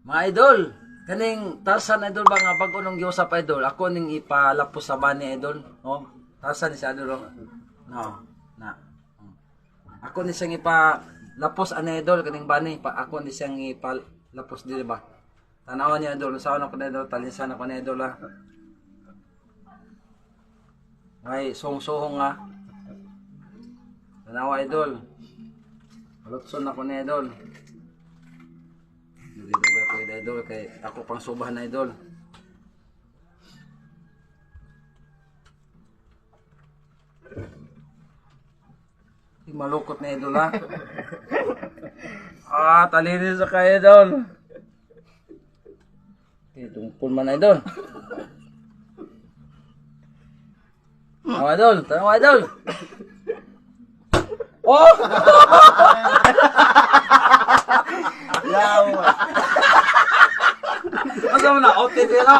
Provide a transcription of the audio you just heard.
Mga idol, kaning Tarzan idol ba nga bago nung giusap idol, ako ning ipalapos sa bani idol. Oh, Tarzan ni si idol. Oh. No, na. Ako ni siyang ipalapos ani idol kaning bani, ako ni siyang ipalapos dili ba. Tanawan niya idol, sa ano ko na idol, talinsan ako na idol ha. Ay, song-sohong ha. Tanawa idol. Lutson ako na idol. Dito ba ko idol kay ako pang subahan na idol. Malukot na idol ha. Talinis sa kay idol. Tungkol man idol. Tanawa idol. Oh! Yaw. Asa mo na? OTP na.